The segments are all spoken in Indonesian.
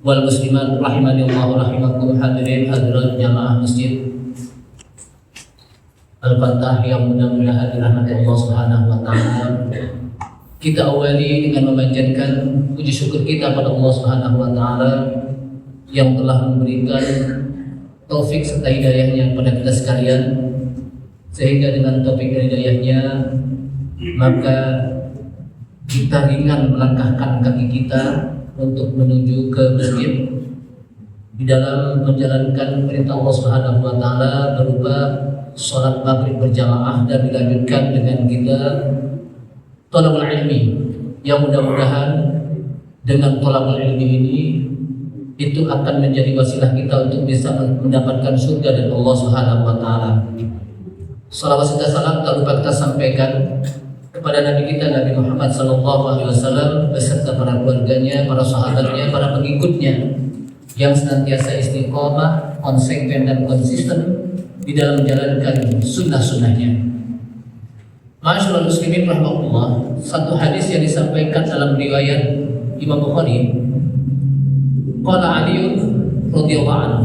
wal muslimat rahimani Allah rahimakum hadirin hadirat jamaah masjid Al-Fatah yang mudah-mudahan dirahmati Allah Subhanahu wa taala. Kita awali dengan memanjatkan puji syukur kita pada Allah Subhanahu wa taala yang telah memberikan taufik serta hidayahnya kepada kita sekalian, sehingga dengan taufik dan hidayahnya maka kita ringan melangkahkan kaki kita untuk menuju ke masjid di dalam menjalankan perintah Allah Subhanahu wa taala berupa salat maghrib berjamaah dan dilanjutkan dengan kita thalabul ilmi, yang mudah-mudahan dengan thalabul ilmi ini itu akan menjadi wasilah kita untuk bisa mendapatkan surga dari Allah Subhanahu wa taala. Salawat serta salam tak lupa kita sampaikan kepada Nabi kita Nabi Muhammad SAW beserta para keluarganya, para sahabatnya, para pengikutnya yang senantiasa istiqomah, konsekuen dan konsisten di dalam menjalankan sunnah-sunnahnya. Ma'asyiral muslimin rahimahullah, satu hadis yang disampaikan dalam riwayat Imam Bukhari, qala Ali radhiyallahu anhu.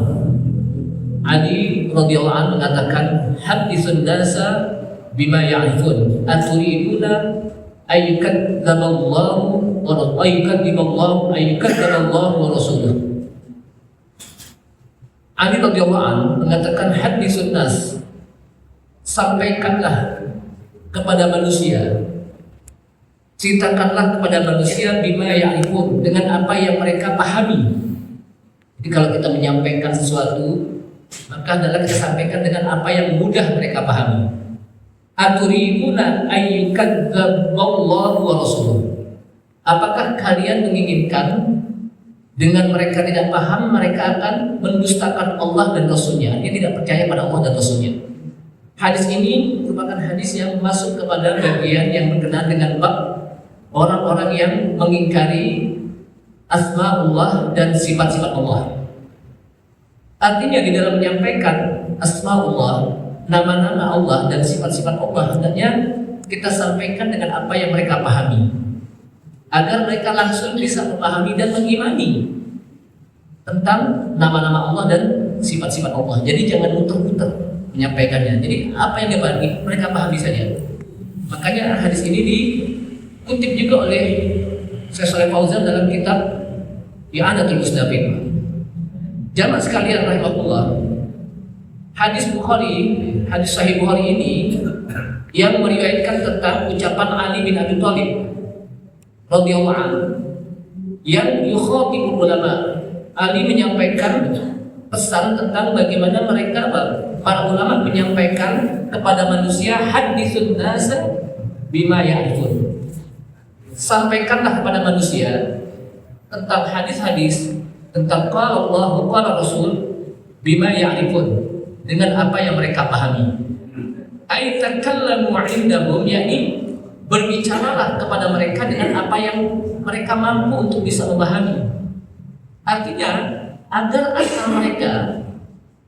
Ali radhiyallahu anhu mengatakan, haditsun nasa bima ya'rifun aturiduna ayyukadzaballahu wa ayyukadzaballahu wa rasuluh. Ali radhiyallahu anhu mengatakan, haditsun nas, sampaikanlah kepada manusia, ceritakanlah kepada manusia bima ya'rifun, dengan apa yang mereka pahami. Jadi kalau kita menyampaikan sesuatu, maka adalah kita sampaikan dengan apa yang mudah mereka pahami. Aturiduna ayyukadzaballahu wa rasuluh. Apakah kalian menginginkan dengan mereka tidak paham mereka akan mendustakan Allah dan Rasulnya? Dia tidak percaya pada Allah dan Rasulnya. Hadis ini merupakan hadis yang masuk kepada bagian yang berkenaan dengan bab orang-orang yang mengingkari asma'ullah dan sifat-sifat Allah. Artinya di dalam menyampaikan asma'ullah, nama-nama Allah dan sifat-sifat Allah, hendaknya kita sampaikan dengan apa yang mereka pahami, agar mereka langsung bisa memahami dan mengimani tentang nama-nama Allah dan sifat-sifat Allah. Jadi jangan muter-muter menyampaikannya. Jadi apa yang mereka pahami saja. Makanya hadis ini dikutip juga oleh Syekh Shalih Fauzan dalam kitab I'anatul Mustafid. Jamaah sekalian rahimahullah, hadis Sahih Bukhari ini yang meriwayatkan tentang ucapan Ali bin Abi Thalib radhiyallahu anhu yang yukhatibul ulama. Ali menyampaikan pesan tentang bagaimana mereka, para ulama, menyampaikan kepada manusia haditsun nasa bima ya'rifun. Sampaikanlah kepada manusia tentang hadis-hadis, tentang qala Allah qala Rasul bima ya'rifun, dengan apa yang mereka pahami. Ay takallamu 'indahum, yakni berbicaralah kepada mereka dengan apa yang mereka mampu untuk bisa memahami. Artinya agar asal mereka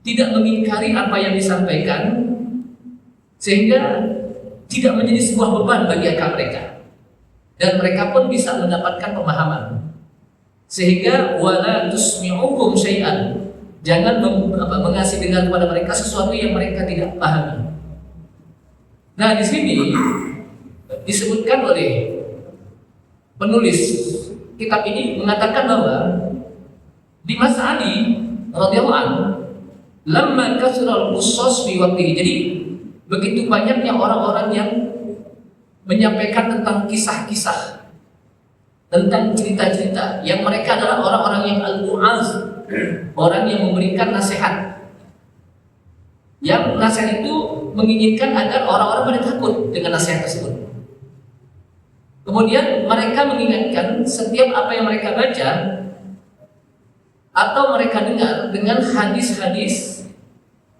tidak mengingkari apa yang disampaikan, sehingga tidak menjadi sebuah beban bagi akal mereka, dan mereka pun bisa mendapatkan pemahaman, sehingga wala tusmi'uhum syai'an, jangan mengasih dengar kepada mereka sesuatu yang mereka tidak pahami. Nah, di sini disebutkan oleh penulis kitab ini mengatakan bahwa di masa Ali radhiyallahu anhu, lamma kasral qusas fi waqtihi, jadi begitu banyaknya orang-orang yang menyampaikan tentang kisah-kisah, tentang cerita-cerita, yang mereka adalah orang-orang yang al-mu'az, orang yang memberikan nasihat, yang nasihat itu menginginkan agar orang-orang pada takut dengan nasihat tersebut. Kemudian mereka mengingatkan setiap apa yang mereka baca atau mereka dengar dengan hadis-hadis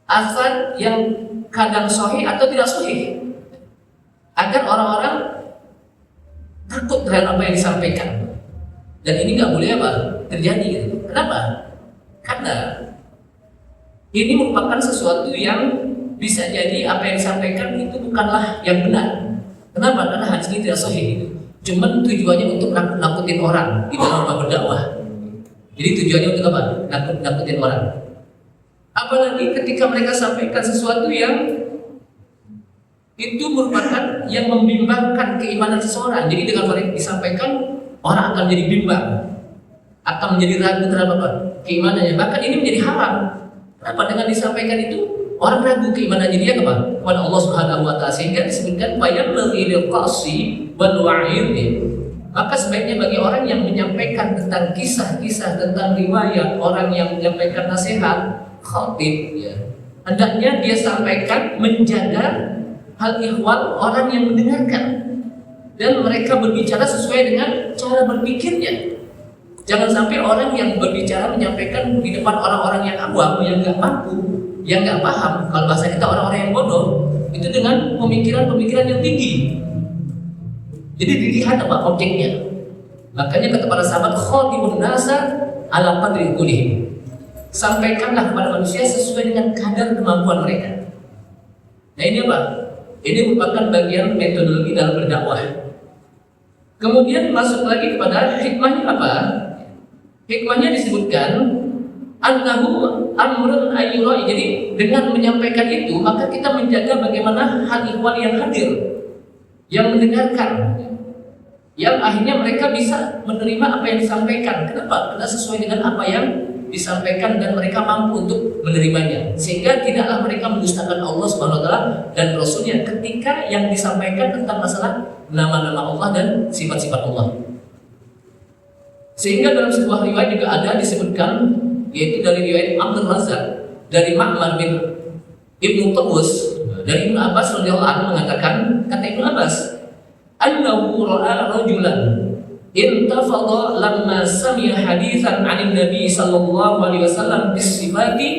asal yang kadang sahih atau tidak sahih, agar orang-orang takut terhadap apa yang disampaikan. Dan ini nggak boleh terjadi. Kenapa? Karena ini merupakan sesuatu yang bisa jadi apa yang disampaikan itu bukanlah yang benar. Kenapa? Karena hadis ini tidak sahih. Cuman tujuannya untuk nakut-nakutin orang di dalam berdakwah. Jadi tujuannya untuk apa? Nakutin orang. Apalagi ketika mereka sampaikan sesuatu yang itu merupakan yang membimbangkan keimanan seseorang. Jadi dengan mereka disampaikan, orang akan menjadi bimbang, akan menjadi ragu terhadap apa? Keimanannya. Bahkan ini menjadi haram. Kenapa? Dengan disampaikan itu orang ragu keimanannya dia kepada Allah Subhanahu wa taala, sehingga disebutkan bayam lil qasi wal wa'id. Maka sebaiknya bagi orang yang menyampaikan tentang kisah-kisah, tentang riwayat, orang yang menyampaikan nasihat, khatib, ya, hendaknya dia sampaikan menjaga hal ihwal orang yang mendengarkan, dan mereka berbicara sesuai dengan cara berpikirnya. Jangan sampai orang yang berbicara menyampaikan di depan orang-orang yang awam, yang nggak mampu, yang nggak paham, kalau bahasa kita orang-orang yang bodoh, itu dengan pemikiran-pemikiran yang tinggi. Jadi dilihat apa objeknya. Makanya kata para sahabat, khotibun nasa ala qadri qulihim. Sampaikanlah kepada manusia sesuai dengan kadar kemampuan mereka. Nah ini apa? Ini merupakan bagian metodologi dalam berdakwah. Kemudian masuk lagi kepada hikmahnya apa? Hikmahnya disebutkan annahu amrun ayyura. Jadi dengan menyampaikan itu maka kita menjaga bagaimana hal ihwal yang hadir, yang mendengarkan, yang akhirnya mereka bisa menerima apa yang disampaikan. Kenapa? Karena sesuai dengan apa yang disampaikan dan mereka mampu untuk menerimanya, sehingga tidaklah mereka mendustakan Allah Subhanahu wa taala dan Rasulnya ketika yang disampaikan tentang masalah nama-nama Allah dan sifat-sifat Allah. Sehingga dalam sebuah riwayat juga ada disebutkan, yaitu dari riwayat Abdul Razak dari Ma'mar bin Ibnu Tawus dari Ibnu Abbas radhiyallahu anhu mengatakan, kata Ibnu Abbas, annahu ra'a rajulan intafadha lamma sami'a haditsan 'anil nabi sallallahu alaihi wasallam bis-sifati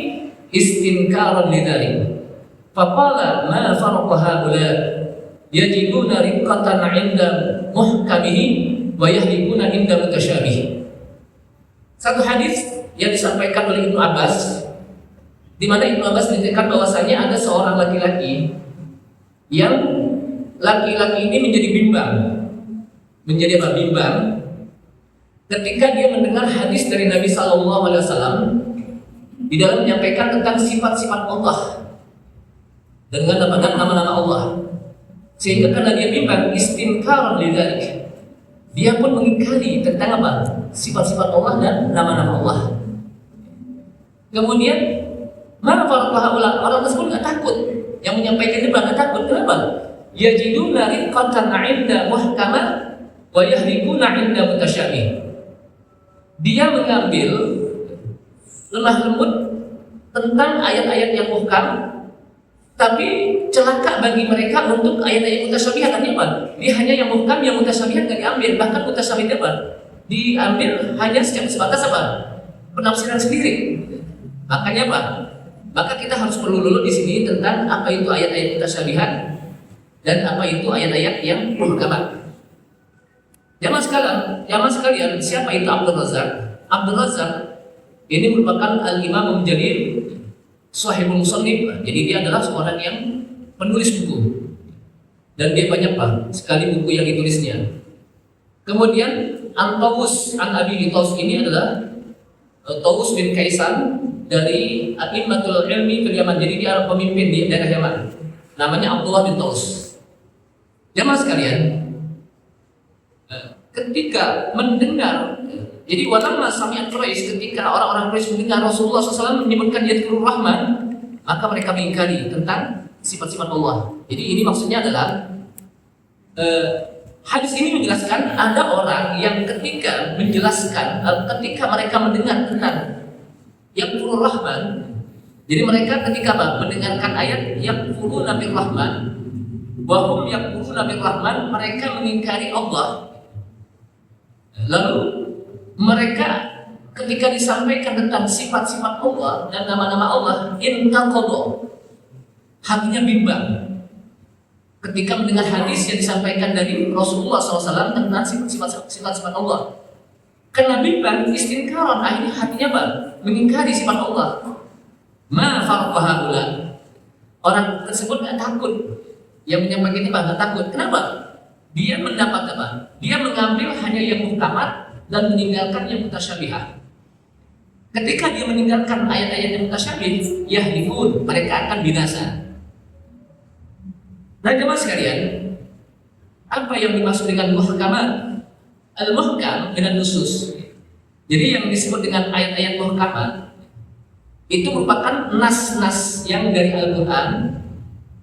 istinkaran lidzalik. Faqala ma farqa haula yajiduna riqqatan 'inda muhkamihi wa yahlikuna 'inda mutasyabihi. Satu hadis yang disampaikan oleh Ibnu Abbas, di mana Ibnu Abbas menyatakan bahwasanya ada seorang laki-laki yang laki-laki ini menjadi bimbang. Menjadi apa? Bimbang ketika dia mendengar hadis dari Nabi Sallallahu Alaihi Wasallam di dalam menyampaikan tentang sifat-sifat Allah dengan nama-nama Allah, sehingga karena dia bimbang, istinkaran lidzalik, dia pun mengingkari tentang apa? Sifat-sifat Allah dan nama-nama Allah. Kemudian mana farqaha orang tersebut nggak takut, yang menyampaikan itu nggak takut. Kenapa? Yajiduna riqqatan 'inda muhkamah wa yahlikuna 'inda mutasyabih. Dia mengambil lemah lembut tentang ayat-ayat yang muhkam, tapi celaka bagi mereka untuk ayat-ayat mutasyabihat. Artinya apa? Dia hanya yang muhkam, yang mutasyabihat nggak diambil. Bahkan mutasyabihat apa? Diambil hanya sebatas apa? Penafsiran sendiri. Makanya apa? Maka kita harus perlu dulu di sini tentang apa itu ayat-ayat mutasyabihat dan apa itu ayat-ayat yang muhkamat. Jamaah sekalian, siapa itu Abdul Razak? Abdul Razak ini merupakan al-imam menjadi sahibul musannif. Jadi dia adalah seorang yang penulis buku. Dan dia banyak sekali buku yang ditulisnya. Kemudian An-Tawus An-Abi Tawus ini adalah Tawus bin Kaisan dari A'immatul Ilmi fil Yaman. Jadi dia pemimpin di daerah Yaman. Namanya Abdullah bin Tawus. Jamaah sekalian, ketika mendengar, jadi walamma sami'at Quraisy, ketika orang-orang Quraisy mendengar Rasulullah SAW menyebutkan Yadhkurur Rahman, maka mereka mengingkari tentang sifat-sifat Allah. Jadi ini maksudnya adalah hadis ini menjelaskan ada orang yang ketika menjelaskan, ketika mereka mendengar tentang Yadhkurur Rahman, jadi mereka ketika mendengarkan ayat Yadhkuruna bir Rahman, wahum Yadhkuruna bir Rahman, mereka mengingkari Allah. Lalu mereka ketika disampaikan tentang sifat-sifat Allah dan nama-nama Allah, intaqadu, hatinya bimbang ketika mendengar hadis yang disampaikan dari Rasulullah SAW tentang sifat-sifat Allah. Karena bimbang, istinkaran, akhirnya hatinya mengingkari sifat Allah. Ma farqaha haula. Orang tersebut nggak takut, yang menyampaikan itu nggak takut. Kenapa? Dia mendapat apa? Dia mengambil hanya yang muhkamat dan meninggalkan yang mutasyabihat. Ketika dia meninggalkan ayat-ayat yang mutasyabih, yahlifun, mereka akan binasa. Nah, jemaah sekalian, apa yang dimaksud dengan muhkamat? Al-muhkam dengan nusus. Jadi yang disebut dengan ayat-ayat muhkamat itu merupakan nas-nas yang dari Al-Quran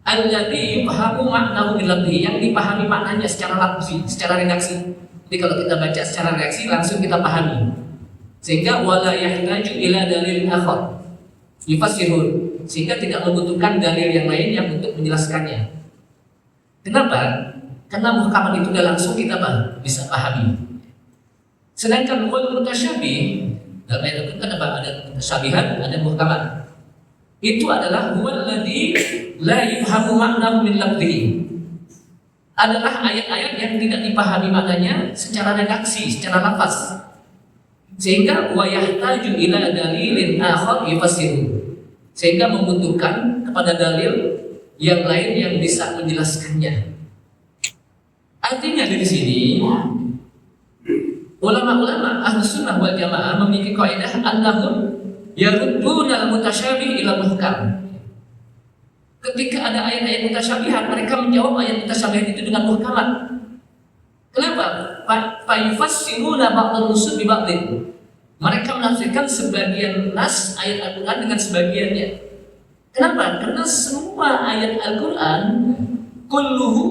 alladzi yufhamu ma'nahu bil lafzi, yang dipahami maknanya secara lafzi, secara redaksi. Jadi kalau kita baca secara redaksi langsung kita pahami. Sehingga wala yahtaju ila dalil akhar yufassirun, sehingga tidak membutuhkan dalil yang lain yang untuk menjelaskannya. Kenapa? Karena muhkamat itu sudah langsung kita bisa pahami. Sedangkan wal mutasyabih, dalam ayat itu kan ada mutasyabihan, ada muhkamat. Itu adalah huwal ladzi la yufhamu ma'nahu min lafzihi. Adalah ayat-ayat yang tidak dipahami maknanya secara redaksi, secara lafaz. Sehingga wa yahtaju ila dalilin akhar yufassiru, sehingga membutuhkan kepada dalil yang lain yang bisa menjelaskannya. Artinya dari sini ulama-ulama Ahlus Sunnah wal Jamaah memiliki kaidah annahum yarudduna al-mutasyabih ila muhkam. Ketika ada ayat-ayat mutasyabihat, mereka menjawab ayat mutasyabihat itu dengan muhkamat. Kenapa? Fa yufassiruna ba'dhan nusus bi ba'dhin. Mereka menafsirkan sebagian nas ayat Al-Quran dengan sebagiannya. Kenapa? Karena semua ayat Al-Quran kulluhu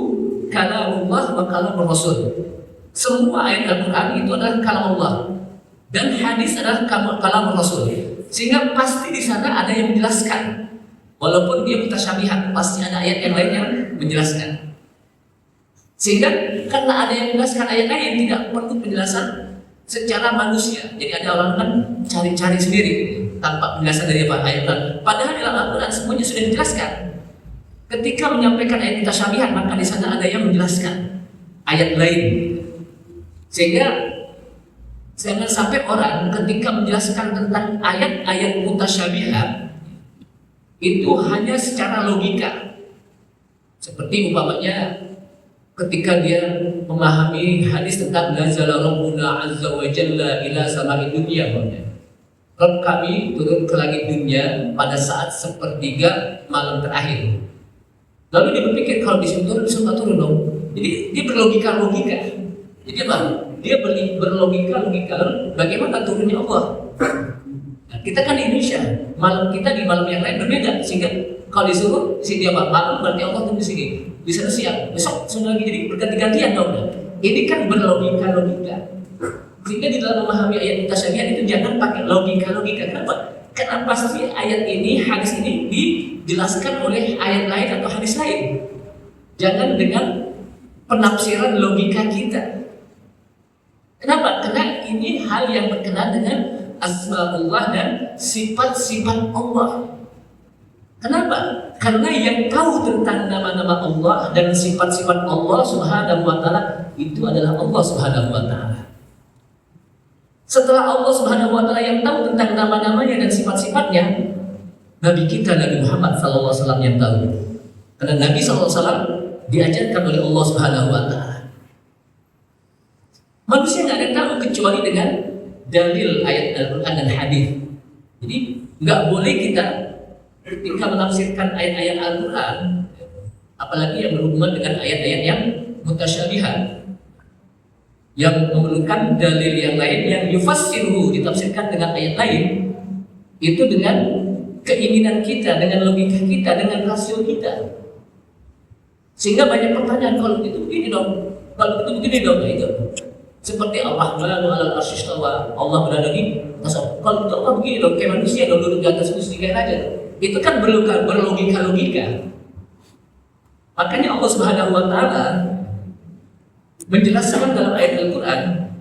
kalamullah wa kalamur rasul. Semua ayat Al-Quran itu adalah kalam Allah dan hadis adalah kalamur rasul. Sehingga pasti di sana ada yang menjelaskan. Walaupun dia mutasyabihat, pasti ada ayat yang lain yang menjelaskan. Sehingga karena ada yang menjelaskan ayat lain, tidak perlu penjelasan secara manusia. Jadi ada orang kan cari-cari sendiri tanpa penjelasan dari ayat. Padahal dalam Al-Quran semuanya sudah dijelaskan. Ketika menyampaikan ayat mutasyabihat, maka di sana ada yang menjelaskan ayat lain. Sehingga jangan sampai orang ketika menjelaskan tentang ayat-ayat mutasyabihat itu hanya secara logika. Seperti umpamanya ketika dia memahami hadis tentang nazala rabbuna azza wa jalla ila samai dunya, Rabb kami turun ke langit dunia pada saat sepertiga malam terakhir. Lalu dia berpikir kalau di situ turun dong. Jadi dia berlogika. Jadi apa? Dia berlogika. Lalu bagaimana turunnya Allah? Nah, kita kan di Indonesia, malam kita di malam yang lain berbeda, sehingga kalau disuruh sini apa malam berarti Allah turun di sini. Di sana siang, besok sudah lagi, jadi berganti-gantian dong. Ini kan berlogika. Sehingga di dalam memahami ayat mutasyabihat itu jangan pakai logika. Kenapa? Karena pasti ayat ini, hadis ini dijelaskan oleh ayat lain atau hadis lain. Jangan dengan penafsiran logika kita. Kenapa? Karena ini hal yang berkenaan dengan asmaullah dan sifat-sifat Allah. Kenapa? Karena yang tahu tentang nama-nama Allah dan sifat-sifat Allah Subhanahu wa Ta'ala itu adalah Allah Subhanahu wa Ta'ala. Setelah Allah Subhanahu wa Ta'ala yang tahu tentang nama-namanya dan sifat-sifatnya, Nabi kita Nabi Muhammad SAW yang tahu. Karena Nabi SAW diajarkan oleh Allah Subhanahu wa Ta'ala. Manusia nggak ada yang tahu kecuali dengan dalil ayat Al-Quran dan hadis. Jadi nggak boleh kita ketika menafsirkan ayat-ayat Al-Quran, apalagi yang berhubungan dengan ayat-ayat yang mutasyabihat, yang memerlukan dalil yang lain yang yufassiruhu, ditafsirkan dengan ayat lain, itu dengan keinginan kita, dengan logika kita, dengan rasio kita. Sehingga banyak pertanyaan, kalau itu begini dong, kalau itu begini dong, itu seperti Ar-Rahmanu 'alal 'arsy istawa, Allah berada di atas. Kalau itu Allah begini dong, kayak manusia dong, duduk di atas kursi kayak aja. Itu kan berlogika. Makanya Allah Subhanahu wa Ta'ala menjelaskan dalam ayat Al-Quran,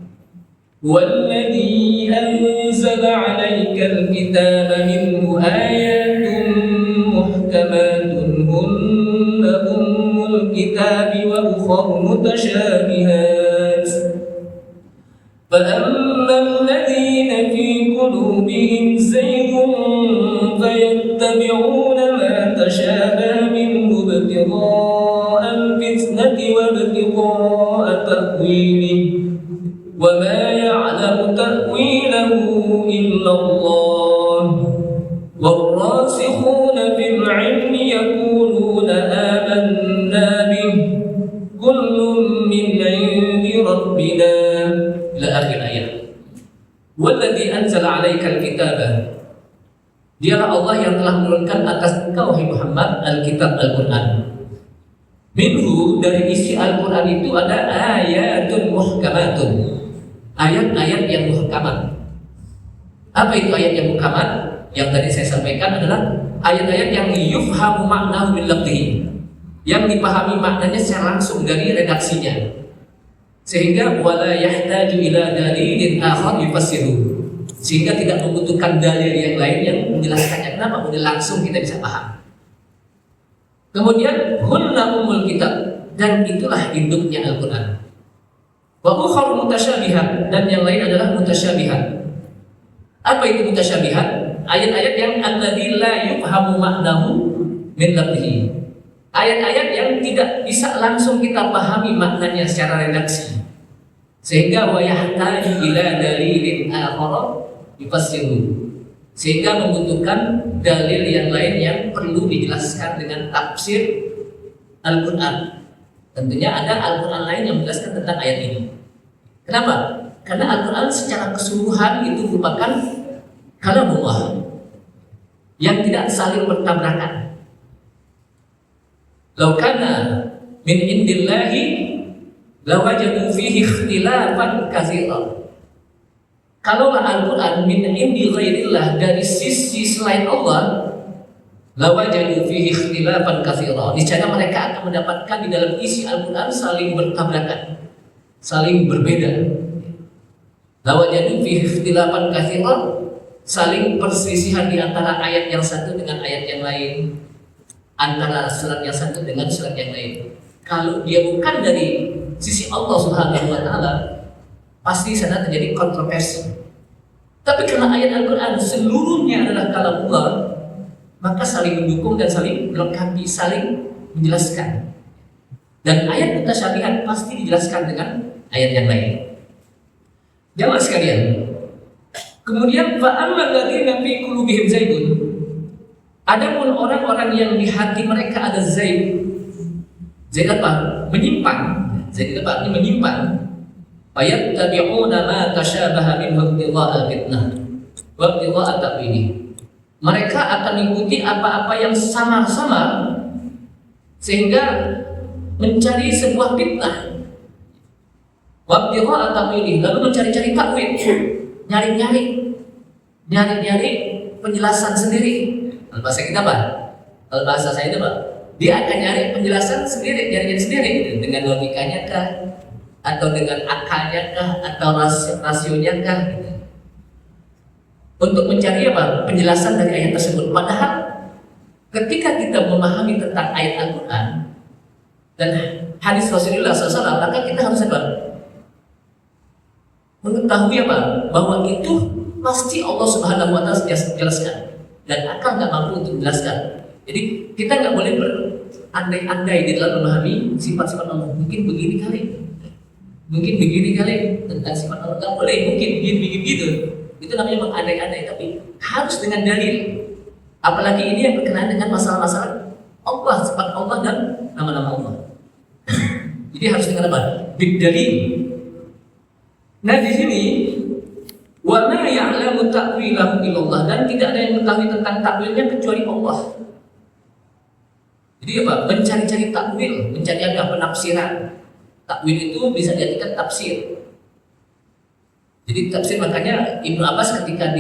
"Walladzi anzala 'alaikal kitaba minhu ayatun muhkamatun hunna ummul kitabi wa ukhra mutasyabihat. فَأَمَّا الَّذِينَ فِي قُلُوبِهِمْ زَيْغٌ فَيَتَّبِعُونَ مَا تَشَابَهَ مِنْهُ ابْتِغَاءَ الْفِتْنَةِ وَابْتِغَاءَ تَأْوِيلِهِ وَمَا يَعْلَمُ تَأْوِيلَهُ إِلَّا اللَّهُ min 'indi rabbina ila akhir ayat. Walladzi anzala 'alaikal kitaba, dialah Allah yang telah menurunkan atas engkau wahai Muhammad Alkitab Al-Qur'an. Minhu, dari isi Al-Qur'an itu ada ayatun muhkamatun, ayat-ayat yang muhkamat. Apa itu ayat yang muhkamat? Yang tadi saya sampaikan adalah ayat-ayat yang yufhamu ma'nahu bil lafzi, yang dipahami maknanya secara langsung dari redaksinya, sehingga wala yahtaju ila dalilin akhar yufassiru, sehingga tidak membutuhkan dalil yang lain yang menjelaskannya. Kenapa? Udah langsung kita bisa paham. Kemudian hunna ummul kitab, dan itulah induknya Al-Qur'an. Wa ukhra mutasyabihat, dan yang lain adalah mutasyabihat. Apa itu mutasyabihat? Ayat-ayat yang alladzi la yufhamu ma'nahu min lafzihi, ayat-ayat yang tidak bisa langsung kita pahami maknanya secara redaksi, sehingga wa yahtaju ila dalilin akhar yufassiru, sehingga membutuhkan dalil yang lain yang perlu dijelaskan dengan tafsir Al-Qur'an. Tentunya ada Al-Qur'an lain yang menjelaskan tentang ayat ini. Kenapa? Karena Al-Qur'an secara keseluruhan itu merupakan kalamullah yang tidak saling bertabrakan. Law kana min indillahi lawajadu fihi ikhtilafan katsiran. Kalaulah Al-Qur'an min indi ghairillah, dari sisi selain Allah, lawajadu fihi ikhtilafan katsiran, niscaya mereka akan mendapatkan di dalam isi Al-Qur'an saling bertabrakan, saling berbeda. Lawajadu fihi ikhtilafan katsiran, saling perselisihan di antara ayat yang satu dengan ayat yang lain, antara surat yang satu dengan surat yang lain. Kalau dia bukan dari sisi Allah Subhanahu wa taala, pasti sana terjadi kontroversi. Tapi karena ayat Al-Qur'an seluruhnya adalah kalamullah, maka saling mendukung dan saling melengkapi, saling menjelaskan. Dan ayat mutasyabihat pasti dijelaskan dengan ayat yang lain. Jamaah sekalian, kemudian fa'ammal ladzina fi qulubihim zaygun, adapun orang-orang yang di hati mereka ada zaid. Zaid apa? Menyimpang. Zaid apa? Ini menyimpang. Fayattabi'una ma tasyabaha minhu ibtigha'a fitnah wa ibtigha'a ta'wilih. Mereka akan mengikuti apa-apa yang samar-samar sehingga mencari sebuah fitnah. Wa ibtigha'a ta'wilih, lalu mencari-cari takwil, nyari-nyari penjelasan sendiri. Kalau bahasa kita apa? Kalau bahasa saya itu Pak, dia akan nyari penjelasan sendiri, nyari sendiri, dengan logikanya kah, atau dengan akalnya kah, atau rasionya kah, gitu. Untuk mencari apa? Penjelasan dari ayat tersebut. Padahal ketika kita memahami tentang ayat Al-Quran dan hadis Rasulullah SAW, maka kita harus apa? Mengetahui apa? Bahwa itu pasti Allah Subhanahu wa taala jelaskan dan akal nggak mampu untuk menjelaskan. Jadi kita nggak boleh berandai-andai di dalam memahami sifat-sifat Allah. Mungkin begini kali tentang sifat Allah, nggak boleh. Mungkin begini gitu. Itu namanya mengandai-andai, tapi harus dengan dalil. Apalagi ini yang berkenaan dengan masalah-masalah Allah, sifat Allah dan nama-nama Allah. Jadi harus dengan apa? Bidalil. Nah di sini wa ma ya'lamu ta'wilahu illallah, dan tidak ada yang mengetahui tentang takwilnya kecuali Allah. Jadi apa? Mencari-cari takwil, mencari ada penafsiran. Takwil itu bisa diartikan tafsir. Jadi tafsir, makanya Ibnu Abbas ketika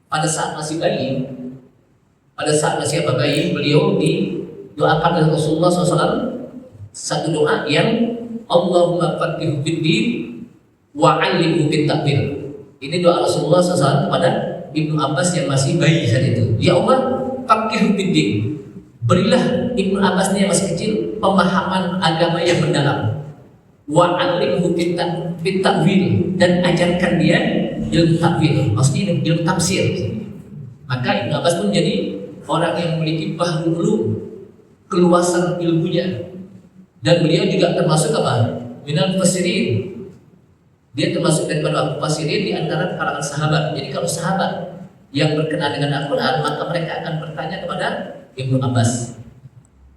pada saat masih bayi, beliau didoakan oleh Rasulullah SAW satu doa yang Allahumma faqihu fid-din wa 'allimhu fit-ta'wil. Ini doa Rasulullah SAW kepada Ibnu Abbas yang masih bayi saat itu. Ya Allah, faqihu fid-din, berilah Ibnu Abbas yang masih kecil pemahaman agama yang mendalam. Wa 'allimhu fit-ta'wil, dan ajarkan dia ilmu ta'wil, maksudnya ilmu tafsir. Maka Ibnu Abbas pun jadi orang yang memiliki bahrul ulum, keluasan ilmunya. Dan beliau juga termasuk apa? Minal mufassirin. Dia termasuk daripada mufassirin di antara kalangan sahabat. Jadi kalau sahabat yang berkenaan dengan Al-Quran, maka mereka akan bertanya kepada Ibnu Abbas.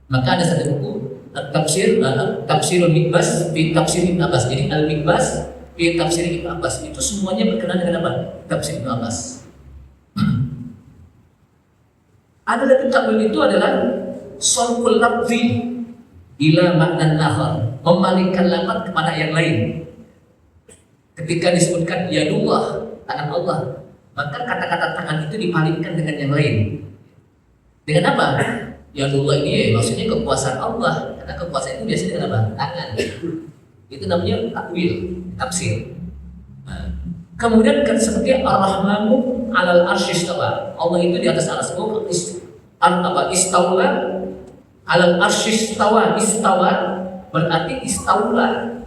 Maka ada satu buku tafsir tafsirul Mikbas fi tafsir Ibnu Abbas. Jadi al-Mikbas fi tafsir Ibnu Abbas itu semuanya berkenaan dengan apa? Tafsir Ibnu Abbas. Ada lagi takwil itu adalah sarful lafzi ila maknan akhar, memalingkan lafaz kepada yang lain. Ketika disebutkan yadullah, tangan Allah, maka kata-kata tangan itu dipalingkan dengan yang lain. Dengan apa? Yadullah ini maksudnya kekuasaan Allah, karena kekuasaan itu biasanya dengan apa? Tangan. Itu namanya takwil, tafsir. Nah, kemudian kan seperti ar-Rahmanu 'alal arsy istawa. Allah itu di atas arsy istaula 'alal arsy istawa. Istawa berarti istaula.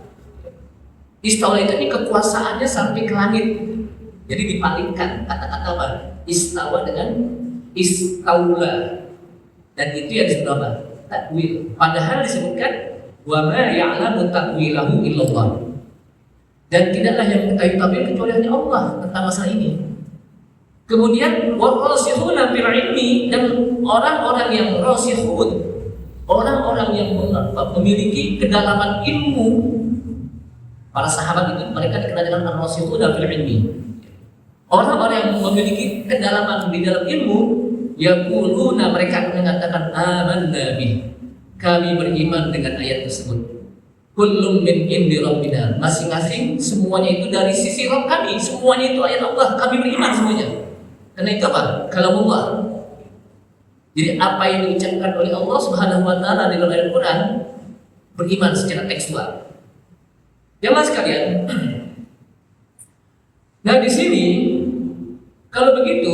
Istaula itu ini kekuasaannya sampai ke langit. Jadi dipalingkan kata-kata apa? Istawa dengan istaula. Dan itu yang disebut apa? Takwil. Padahal disebutkan wa ma ya'lamu ta'wilahu illallah. Dan tidaklah yang mengetahui takwil kecuali hanya Allah tentang masalah ini. Kemudian warasikhuna fil ilmi, dan orang-orang yang rasikhun, orang-orang yang memiliki kedalaman ilmu. Para sahabat itu mereka dikenal dengan ar-rasikhuna fil ilmi. Orang-orang yang memiliki kedalaman di dalam ilmu, yaquluna, mereka mengatakan amanna bih, kami beriman dengan ayat tersebut. Kullum min indi rabbina, masing-masing semuanya itu dari sisi Rabb kami, semuanya itu ayat Allah, kami beriman semuanya. Karena itu apa? Kalamullah. Jadi apa yang diucapkan oleh Allah Subhanahu wa taala di dalam Al-Qur'an, beriman secara tekstual. Jamaah sekalian, nah di sini kalau begitu,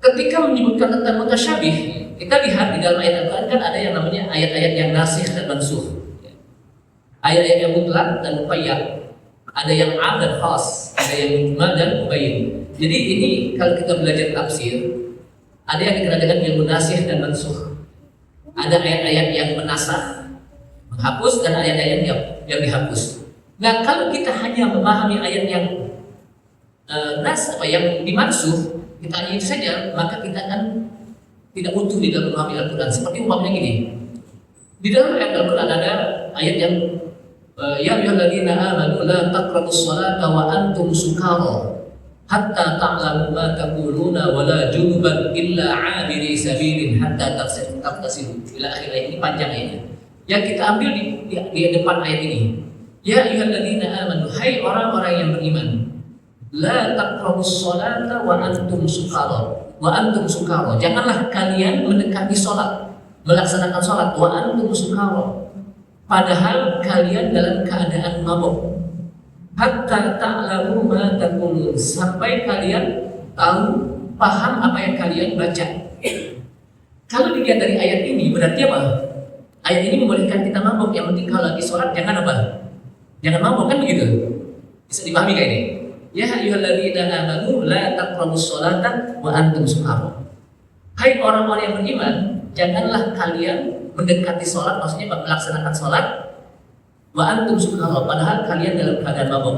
ketika menyebutkan tentang mutasyabih, kita lihat di dalam ayat Al-Quran kan ada yang namanya ayat-ayat yang nasikh dan mansukh, ayat-ayat yang mutlak dan muqayyad, ada yang 'am dan khas, ada yang mujmal dan mubayyin. Jadi ini kalau kita belajar tafsir, ada yang dikenal dengan ilmu nasikh dan mansukh. Ada ayat-ayat yang menasakh, menghapus, dan ayat-ayat yang dihapus. Nah, kalau kita hanya memahami ayat yang yang dimansuh, kita hanya itu saja, maka kita akan tidak utuh di dalam memahami Al-Quran. Seperti umpamanya gini, di dalam ayat Al-Quran ada ayat yang ya ayyuhalladzina amanu la taqrabus sholata wa antum sukara hatta ta'lamu ma taquluna wa la junuban illa 'abiri sabilin hatta taghtasilu. Ila akhir ayat ini, panjang ayatnya. Yang kita ambil di depan ayat ini, ya ayyuhalladzina amanu, hai orang-orang yang beriman, la taqrabus sholata wa antum sukara, janganlah kalian mendekati sholat, melaksanakan sholat wa antum sukara, padahal kalian dalam keadaan mabuk, hatta ta'lamu ma taqulun, sampai kalian tahu, paham apa yang kalian baca. Kalau dilihat dari ayat ini berarti apa? Ayat ini membolehkan kita mabuk, yang penting kalau lagi sholat jangan apa? Jangan mabuk, kan begitu? Bisa dipahami kayak ini. Ya ayyuhalladzina amanu la taqrabus sholata wa antum sukara. Hai orang-orang yang beriman, janganlah kalian mendekati sholat, maksudnya melaksanakan sholat wa antum sukara, padahal kalian dalam keadaan mabuk.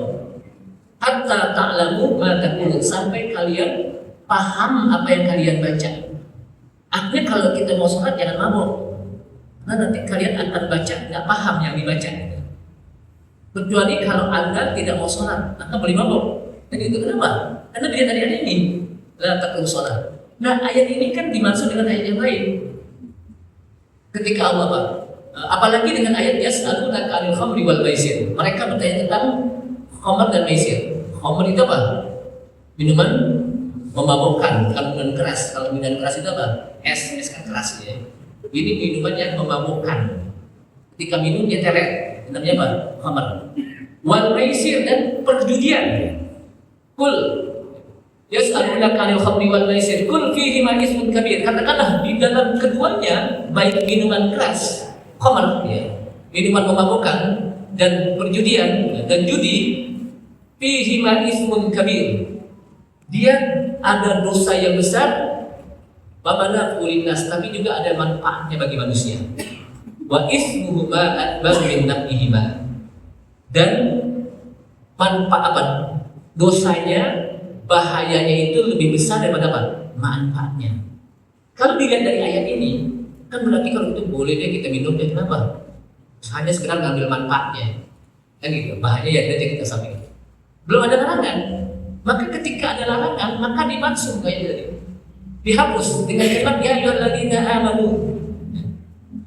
Hatta ta'lamu ma taqulun, sampai kalian paham apa yang kalian baca. Artinya kalau kita mau sholat jangan mabuk. Nah, nanti kalian akan baca nggak paham yang dibaca. Kecuali kalau Anda tidak mau sholat, Anda boleh mabuk. Dan itu kenapa? Karena dilihat dari ayat ini, la taqrabus sholat. Nah, ayat ini kan dimaksud dengan ayat yang lain. Ketika Allah apa? Apalagi dengan ayat yas'alunaka 'anil khamri wal maisir. Mereka bertanya tentang khamr dan maisir. Khamr itu apa? Minuman memabukkan, kalau minuman keras. Kalau minuman keras itu apa? Es kan keras ya. Ini minuman yang memabukkan. Ketika minum dia teler, namanya apa? Khamr. Wal maisir, dan perjudian. Kul yas'alunaka 'anil khamri wal maisir qul fihi ma ismun kabir. Katakanlah di dalam keduanya, baik minuman keras, khamr ya, minuman memabukkan, dan perjudian dan judi, fihi ma ismun kabir, dia ada dosa yang besar, wa manafi'u linnas, tapi juga ada manfaatnya bagi manusia. Wa ismuhu ma akbar min naf'ihima, dan manfaat apa? Dosanya, bahayanya itu lebih besar daripada apa? Manfaatnya. Kalau dilihat dari ayat ini, Kan berarti kalau itu boleh deh kita minum deh, kenapa? Hanya sekedar ngambil manfaatnya. Kan gitu, bahaya ya kita sampaikan. Belum ada larangan. Maka ketika ada larangan, maka dimaksud kayak tadi. Dihapus dengan kalimat ya ayyuhalladzina amanu.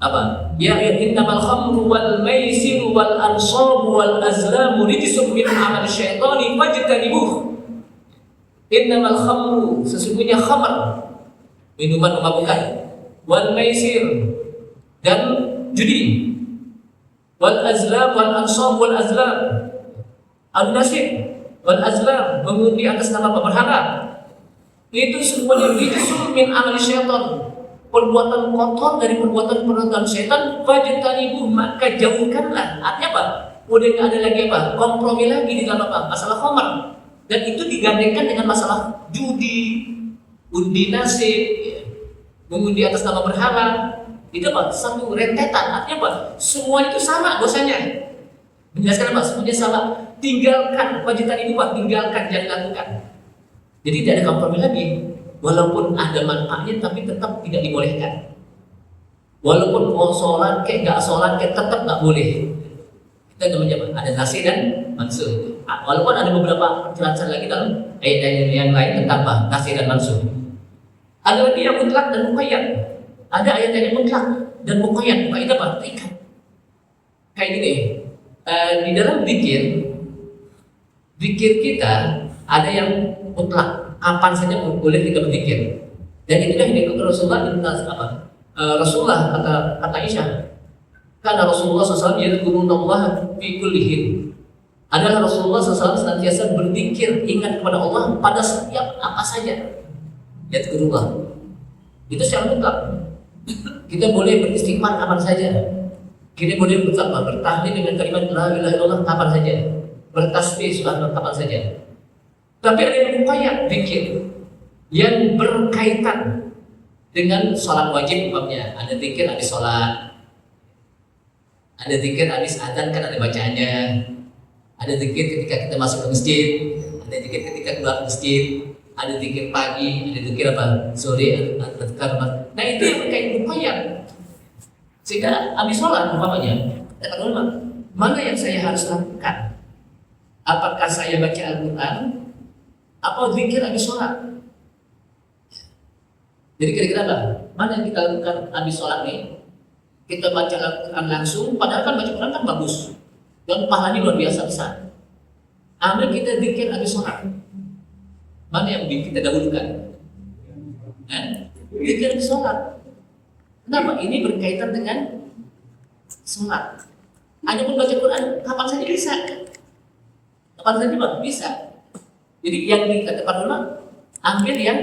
Apa? Ya innamal khamru wal maisiru wal ansabu wal azlamu rijsum min amal syaitani fajtanibuh. Innamal khamru, sesungguhnya khamr, minuman memabukkan, wal maisir, dan judi, wal azlam wal ansab wal azlam, al-nasib wal azlam, mengundi atas nama berhala. Itu semuanya rijsum min amal syaitan, perbuatan kotor dari perbuatan setan. Fajtanibuh, maka jauhkanlah. Artinya apa? Udah nggak ada lagi apa? Kompromi lagi di dalam apa? Masalah khamr. Dan itu digandengkan dengan masalah judi, undi nasib, ya, mengundi atas nama berhala. Itu apa? Satu rentetan. Artinya apa? Semua itu sama dosanya. Menjelaskan apa? Semuanya sama. Tinggalkan wajiban itu, Pak. Tinggalkan, jangan lakukan. Jadi tidak ada kompromi lagi. Walaupun ada manfaatnya, tapi tetap tidak dibolehkan. Walaupun mau sholat kayak nggak sholat kayak tetap nggak boleh. Itu namanya ada nasi dan mansuh. Walaupun ada beberapa penjelasan lagi dalam ayat-ayat yang lain tentang apa? Nasi dan mansuh. Ada lagi yang mutlak dan muqayyad. Ada ayat-ayat yang mutlak dan muqayyad. Muqayyad apa? Terikat. Kayak gini. Di dalam zikir kita ada yang mutlak. Kapan saja boleh kita berzikir. Dan itulah yang dilakukan Rasulullah tentang apa? Rasulullah kata Aisyah. Karena Rasulullah SAW yadhkurunallaha fi kulli hin. Adalah Rasulullah SAW senantiasa berzikir, ingat kepada Allah pada setiap apa saja. Yadhkurullah. Itu secara mutlak. Kita boleh beristighfar kapan saja. Kita boleh bertahlil dengan kalimat la ilaha illallah kapan saja. Bertasbih subhanallah kapan saja. Tapi ada yang muqayyad zikir yang berkaitan dengan sholat wajib umpamanya. Ada zikir habis sholat. Ada zikir habis adzan kan ada bacaannya. Ada zikir ketika kita masuk ke masjid. Ada zikir ketika keluar masjid. Ada zikir pagi. Ada zikir apa? Sore. Nah itu yang berkaitan muqayyad. Sehingga habis sholat umpamanya, kata ulama, mana yang saya harus lakukan? Apakah saya baca Al-Quran? Apa zikir habis sholat? Jadi kira-kira apa? Mana yang kita lakukan habis sholat nih? Kita baca Al-Quran langsung, padahal kan baca Quran kan bagus dan pahalanya luar biasa besar. Ambil kita zikir habis sholat. Mana yang kita dahulukan? Zikir habis sholat. Kenapa? Ini berkaitan dengan sholat. Ada pun baca Quran kapan saja bisa. Kapan saja bisa. Jadi yang dikatakan ulama, ambil yang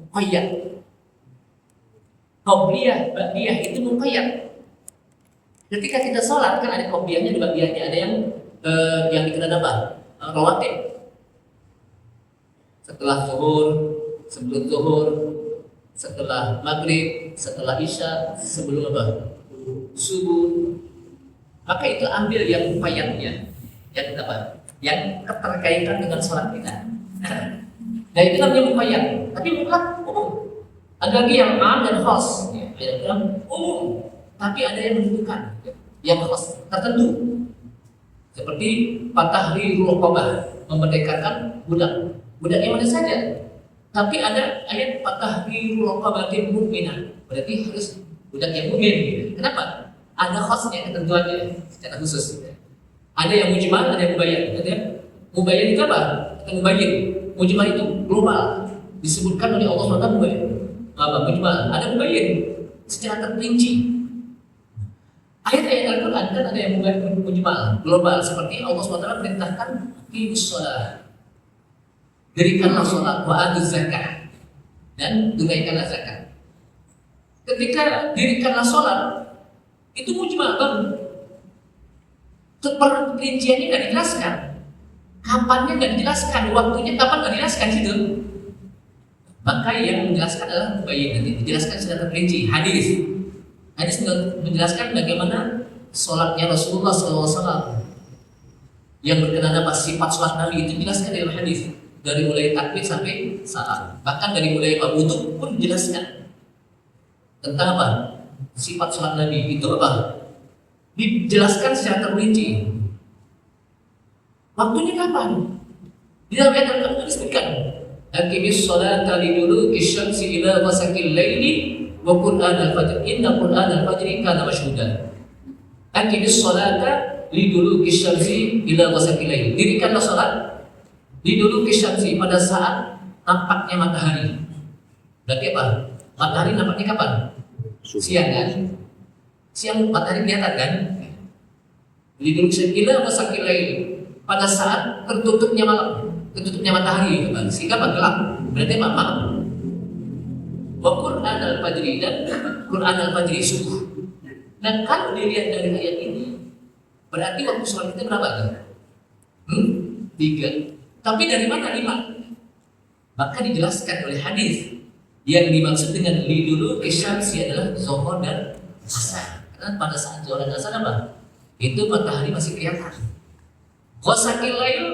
muqayyad. Qobliyah, ba'diyah itu muqayyad. Ketika kita sholat kan ada qobliyahnya, ada ba'diyahnya, ada yang dikenal apa? Rawatib. Setelah zuhur, sebelum zuhur, setelah maghrib, setelah isya, sebelum apa? Subuh. Maka itu ambil yang muqayyadnya, yang apa? Yang keterkaitan dengan sholat kita. Nah itu namanya muqayyad. Tapi mutlak umum. Ada lagi yang am dan khas. Ada yang umum, tapi ada yang menentukan, yang khas tertentu. Seperti fatahrirul raqabah, memerdekakan budak. Budak yang mana saja. Tapi ada ayat fatahrirul raqabatin mu'minah. Berarti harus budak yang mukmin. Kenapa? Ada khasnya, ketentuannya secara khusus. Ada yang mujmal, ada yang mubayyan. Mubayyan itu apa? Kita mubayyin. Mujmal itu global, disebutkan oleh Allah SWT mubayyin. Mujmal, ada mubayyin secara terperinci. Ayat-ayat Al-Quran kan ada yang mujmal, global, seperti Allah SWT perintahkan qimus shalah, dirikanlah sholat, wa atuz zakah, dan tunaikanlah zakat. Ketika dirikanlah sholat, itu mujmal kan? Perinciannya nggak dijelaskan, kapannya nggak dijelaskan, waktunya kapan nggak dijelaskan situ. Maka yang menjelaskan adalah mubayyin, nanti dijelaskan secara terperinci. Hadis menjelaskan bagaimana sholatnya Rasulullah SAW yang berkenaan apa sifat sholat Nabi itu dijelaskan dalam hadis, dari mulai takbir sampai salam. Bahkan dari mulai wudu pun dijelaskan tentang apa? sifat sholat Nabi itu apa? Dijelaskan secara terperinci. Waktunya kapan? Di dalam ayat Al-Quran disebutkan, aqimis sholata liduluki syamsi ila ghasaqil laili wa qur'an al-fajr inna qur'an al-fajri kana mashhuda. Aqimis sholata liduluki syamsi ila ghasaqil laili. Dirikanlah salat liduluki syamsi pada saat nampaknya matahari. Berarti apa? Matahari nampaknya kapan? Siang kan? Siang matahari kelihatan kan? Liduluki syamsi ila ghasaqil laili, pada saat tertutupnya malam, tertutupnya matahari, sehingga gelap. Berarti malam. Wa Qur'an al-fajri, dan Qur'an al-fajri subuh. Nah, kalau dilihat dari ayat ini, berarti waktu sholat kita berapa kan? 3. Tapi dari mana 5? Maka dijelaskan oleh hadis yang dimaksud dengan liduluki syamsi adalah zuhur dan asar. Karena pada saat zuhur dan asar apa? Itu matahari masih kelihatan. Ghasaqil lail,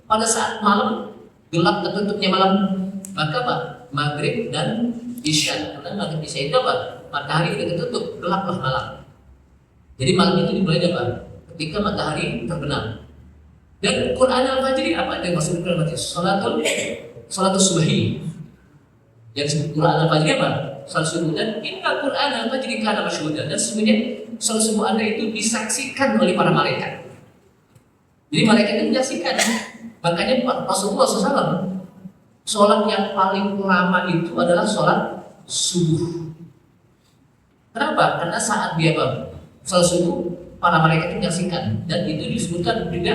pada saat malam gelap tertutupnya malam, maka apa? Maghrib dan isya. Karena maghrib isya itu apa? Matahari sudah tertutup, gelaplah malam. Jadi malam itu dimulai apa? Ketika matahari terbenam. Dan Quran al-Fajri apa yang maksud Quran al-Fajri? Salatul subhi. Yang disebut Quran al-Fajri apa? Salat subuh. Dan inna Quran al-Fajri kana masyhuda. Dan sesungguhnya salat subuh Anda itu disaksikan oleh para malaikat. Jadi malaikat itu menyaksikan. Makanya Rasulullah SAW, sholat yang paling lama itu adalah sholat subuh. Kenapa? Karena saat dia sholat subuh, para malaikat itu menyaksikan. Dan itu disebutkan juga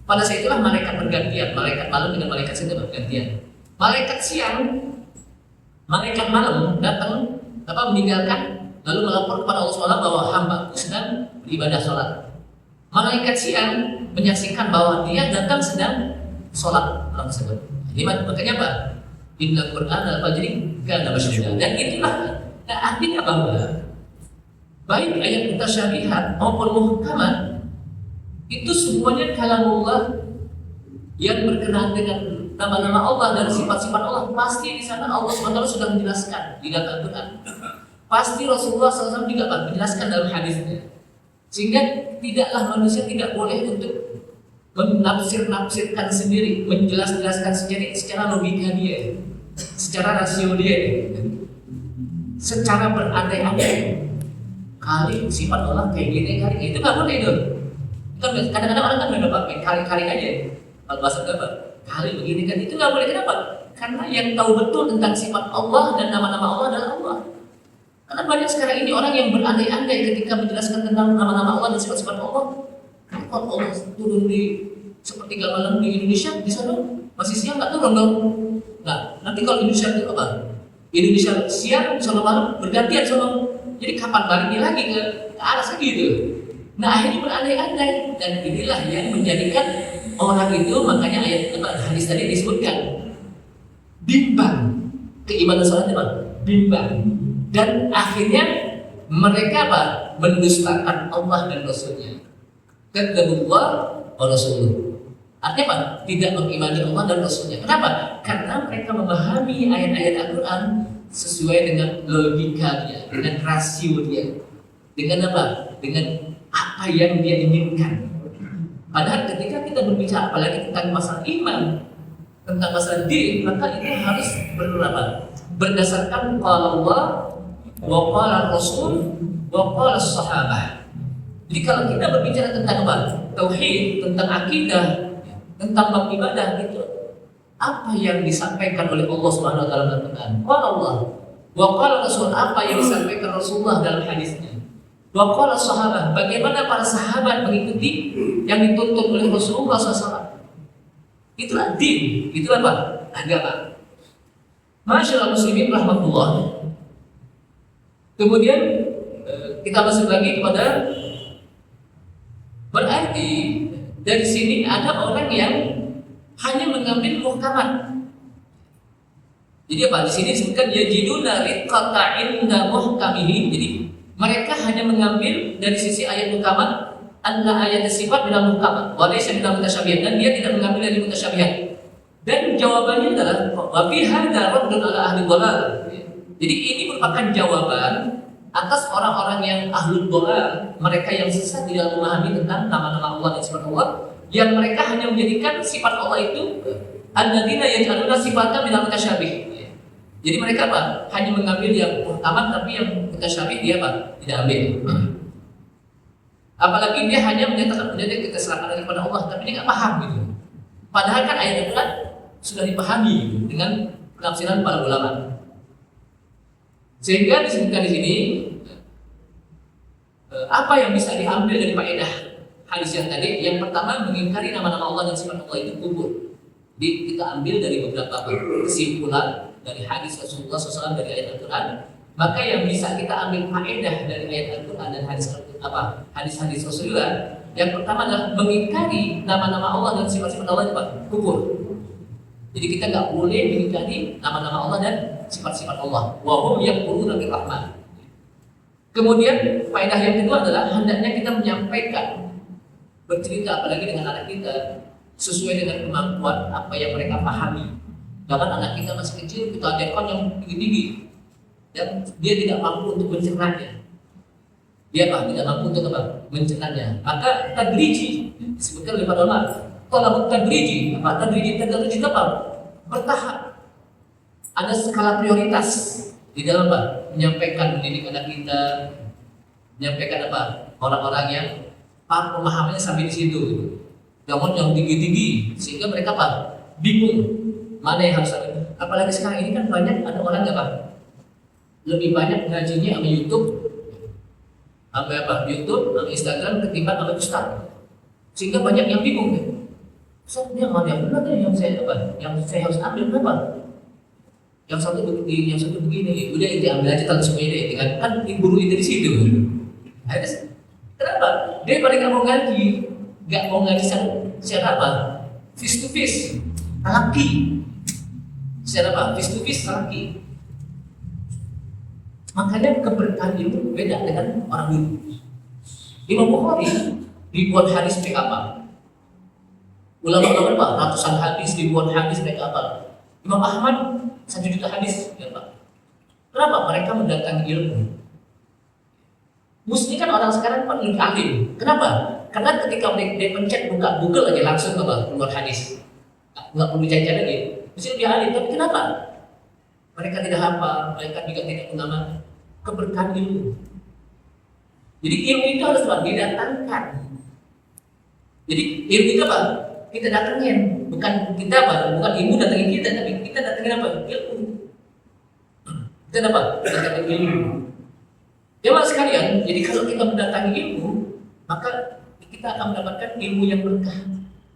pada saat itulah malaikat bergantian. Malaikat malam dengan malaikat siang bergantian. Malaikat siang, malaikat malam datang meninggalkan, lalu melapor kepada Allah SWT bahwa hambaku sedang beribadah sholat. Malaikat siang menyaksikan bahwa dia datang sedang sholat malam tersebut. Makanya apa? Inna Qur'an al-Fajri kana masyhuda. Dan itulah artinya bahwa baik ayat mutasyabihat maupun muhkamat itu semuanya kalamullah yang berkenaan dengan nama-nama Allah dan sifat-sifat Allah. Pasti di sana Allah SWT sudah menjelaskan di dalam Al-Quran. Pasti Rasulullah SAW juga menjelaskan dalam hadisnya. Sehingga tidaklah manusia tidak boleh untuk menafsir-nafsirkan sendiri, menjelaskan sendiri secara logika dia, secara rasio dia, secara berandai-andai. Kali sifat Allah kayak gini, kali itu nggak boleh itu. Kadang-kadang orang kan udah pakai kali-kali aja. Kalau bahasa apa? Kali begini kan itu nggak boleh. Kenapa? Karena yang tahu betul tentang sifat Allah dan nama-nama Allah adalah Allah. Karena banyak sekarang ini orang yang berandai-andai ketika menjelaskan tentang nama-nama Allah dan sifat-sifat Allah. Kalau Allah turun di sepertiga malam di Indonesia, di sana masih siang nggak turun dong? Nah, nanti kalau Indonesia itu apa? Indonesia siang, sana malam bergantian sana. Jadi kapan baliknya lagi ke arah segitu? Nah, akhirnya berandai-andai, dan inilah yang menjadikan orang itu, makanya ayat hadis tadi disebutkan bimbang, keimanan sholatnya apa? Bimbang. Dan akhirnya mereka mendustakan Allah dan Rasulnya. Kadzdzabullah wa Rasuluh. Artinya apa? Tidak mengimani Allah dan Rasulnya. Kenapa? Karena mereka memahami ayat-ayat Al-Quran sesuai dengan logikanya, dengan rasio dia, dengan apa? Dengan apa yang dia inginkan. Padahal ketika kita berbicara apalagi tentang masalah iman, tentang masalah din, maka itu harus berdasarkan qala Allah wa qala Rasul wa qala sahabah. Jadi kalau kita berbicara tentang apa? Tauhid, tentang akidah, tentang beribadah, itu apa yang disampaikan oleh Allah Subhanahu wa taala dalam Al-Qur'an? Qala Allah wa qala Rasul, apa yang disampaikan Rasulullah dalam hadisnya? Wa qala sahabah, bagaimana para sahabat mengikuti yang dituntut oleh Rasulullah SAW. Itulah din, itulah apa? Agama. Masyaallah muslimin rahmatullah. Kemudian kita masuk lagi kepada, berarti dari sini ada orang yang hanya mengambil muhkamat. Jadi apa? Di sini disebutkan yajiduna riqqata inda muhkamihi. Jadi mereka hanya mengambil dari sisi ayat muhkamat, anna ayat sifat dalam muhkamat, wa laysa minal mutasyabihat, dan dia tidak mengambil dari mutasyabihat. Dan jawabannya adalah wa fi hadza raddun ala ahli dhalal. Jadi ini merupakan jawaban atas orang-orang yang ahlul dhalal, mereka yang sesat di dalam memahami tentang nama-nama Allah dan sifat Allah, yang mereka hanya menjadikan sifat Allah itu alladzina yaj'aluna sifatnya minal mutasyabih. Jadi mereka apa? Hanya mengambil yang muhtamal, tapi yang mutasyabih dia apa? Tidak ambil. Apalagi dia hanya menyatakan kita serahkan kepada Allah, tapi dia nggak paham gitu. Padahal kan ayat Al-Quran sudah dipahami gitu, dengan penafsiran para ulama. Sehingga disebutkan di sini apa yang bisa diambil dari faedah hadis yang tadi. Yang pertama, mengingkari nama-nama Allah dan sifat Allah itu kubur. Jadi kita ambil dari beberapa kesimpulan dari hadis Rasulullah SAW, dari ayat Al-Quran. Maka yang bisa kita ambil faedah dari ayat Al-Quran dan hadis-hadis Rasulullah, yang pertama adalah mengingkari nama-nama Allah dan sifat-sifat Allah itu kubur. Jadi kita nggak boleh mengingkari nama-nama Allah dan sifat-sifat Allah. Wa hum yaquluna bir rahman. Kemudian faedah yang kedua adalah hendaknya kita menyampaikan, bercerita apalagi dengan anak kita sesuai dengan kemampuan apa yang mereka pahami. Bahkan anak kita masih kecil, kita ajarkan yang tinggi-tinggi dan dia tidak mampu untuk mencernanya. Dia tidak mampu untuk mencernanya. Maka tadriji disebutkan oleh para ulama. Talabut tadriji, tadriji itu apa? Bertahap. Ada skala prioritas di dalam menyampaikan mendidik anak kita, menyampaikan orang-orang yang pemahamannya sampai di situ. Jangan yang tinggi-tinggi sehingga mereka bingung mana yang harus ada. Apalagi sekarang ini kan banyak ada orang lebih banyak ngajinya sama YouTube, YouTube, sama Instagram ketimbang sama Ustaz. Sehingga banyak yang bingung kan. Soalnya mana yang benar yang saya harus ambil berapa? Yang satu begini, udah itu ambil aja tanpa semua ini, kan guru itu di situ. Akhirnya kenapa? Dia paling nggak mau ngaji secara face to face, talaki. Secara face to face talaki. Makanya keberkahan itu beda dengan orang dulu. Imam Bukhari dibuat hadis apa? Ulama-ulama ratusan hadis, ribuan hadis mereka Imam Ahmad 1 juta hadis Kenapa? Mereka mendatangkan ilmu. Mestinya kan orang sekarang lebih ahli. Kenapa? Karena ketika dia pencet buka Google aja langsung keluar hadis. Nggak perlu cari lagi. Mesti lebih ahli. Tapi kenapa? Mereka tidak hafal, mereka juga tidak mengamalkan keberkahan ilmu. Jadi ilmu itu harus didatangkan. Jadi ilmu itu kita datangin, bukan kita bukan ilmu datangin kita, tapi kita datangin ilmu. Kita datangin ilmu. Jemaah sekalian, jadi kalau kita mendatangi ilmu, maka kita akan mendapatkan ilmu yang berkah.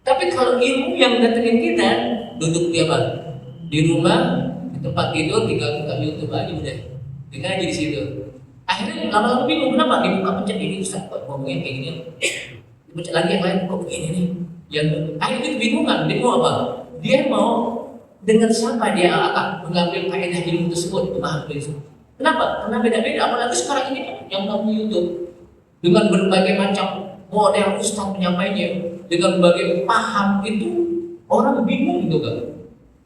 Tapi kalau ilmu yang datangin kita, duduk di rumah, di tempat tidur, tinggal buka YouTube aja udah, tinggal aja di situ. Akhirnya lama-lama bingung, kenapa dibuka pencet ini Ustaz kok ngomongnya kayak gini, dipencet lagi yang lain kok begini nih. Yang akhirnya itu bingungan, dia mau apa? Dia mau dengan siapa dia akan mengambil faedah ilmu tersebut, memahami itu. Kenapa? Karena beda-beda. Apalagi sekarang ini yang kamu YouTube dengan berbagai macam model ustaz penyampainya, dengan berbagai paham itu orang bingung gitu kan.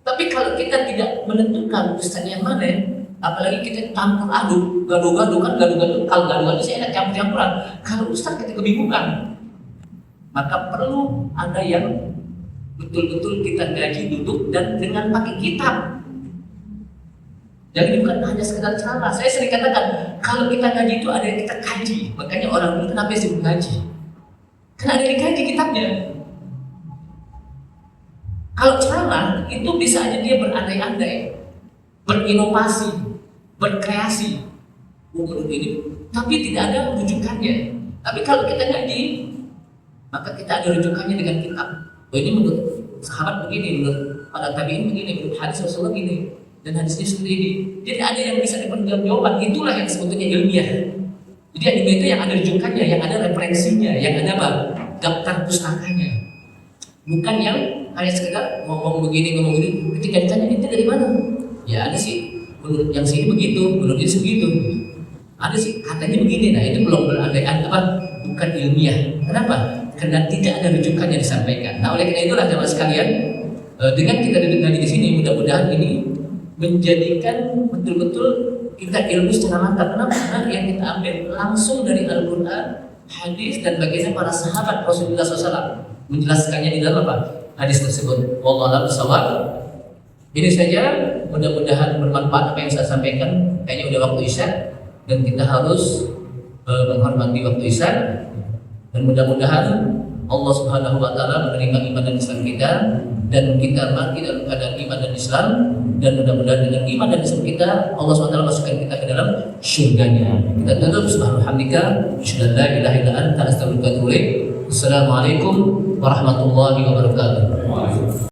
Tapi kalau kita tidak menentukan ustaz yang mana, apalagi kita campur aduk, gaduh-gaduh. Kalau gaduh-gaduh saya enak campur-campuran. Kalau ustaz kita kebingungan, maka perlu ada yang betul-betul kita gaji duduk dan dengan pakai kitab. Jadi bukan hanya sekedar ceramah. Saya sering katakan, kalau kita ngaji itu ada yang kita kaji. Makanya orang dulu kenapa disebut ngaji? Karena ada yang dikaji kitabnya. Kalau ceramah itu bisa aja dia berandai-andai, berinovasi, berkreasi, menurut ini, tapi tidak ada rujukannya. Tapi kalau kita ngaji, maka kita ada rujukannya dengan kitab. Ini menurut sahabat begini, menurut para tabi'in begini, menurut hadis Rasulullah begini, dan hadisnya seperti ini. Jadi ada yang bisa diberikan jawaban. Itulah yang sebetulnya ilmiah. Jadi ilmiah itu yang ada rujukannya, yang ada referensinya, yang ada daftar pustakanya. Bukan yang hanya sekedar ngomong begini. Ketika ditanya itu dari mana? Ya ada sih, menurut yang sini begitu, menurut ini segitu. Ada sih katanya begini. Nah itu belum berandai-andai bukan ilmiah. Kenapa? Karena tidak ada rujukan yang disampaikan. Nah oleh karena itulah jemaah sekalian, dengan kita duduk ngaji di sini, mudah-mudahan ini menjadikan betul-betul kita ilmu secara mantap. Kenapa? Karena yang kita ambil langsung dari Al-Quran, hadis, dan bagaimana para sahabat Rasulullah SAW menjelaskannya di dalam apa? Hadis tersebut. Wallahu a'lam bishawab. Ini saja, mudah-mudahan bermanfaat apa yang saya sampaikan. Kayaknya udah waktu Isya dan kita harus menghormati waktu Isya, dan mudah-mudahan Allah Subhanahu wa taala menerima iman dan Islam kita, dan kita mati dalam keadaan iman dan Islam, dan mudah-mudahan dengan iman dan Islam kita Allah Subhanahu wa taala masukkan kita ke dalam surganya. Kita tutup subhanallah, asyhadu an la ilaha illa anta, astaghfiruka wa atubu ilaik. Assalamualaikum warahmatullahi wabarakatuh.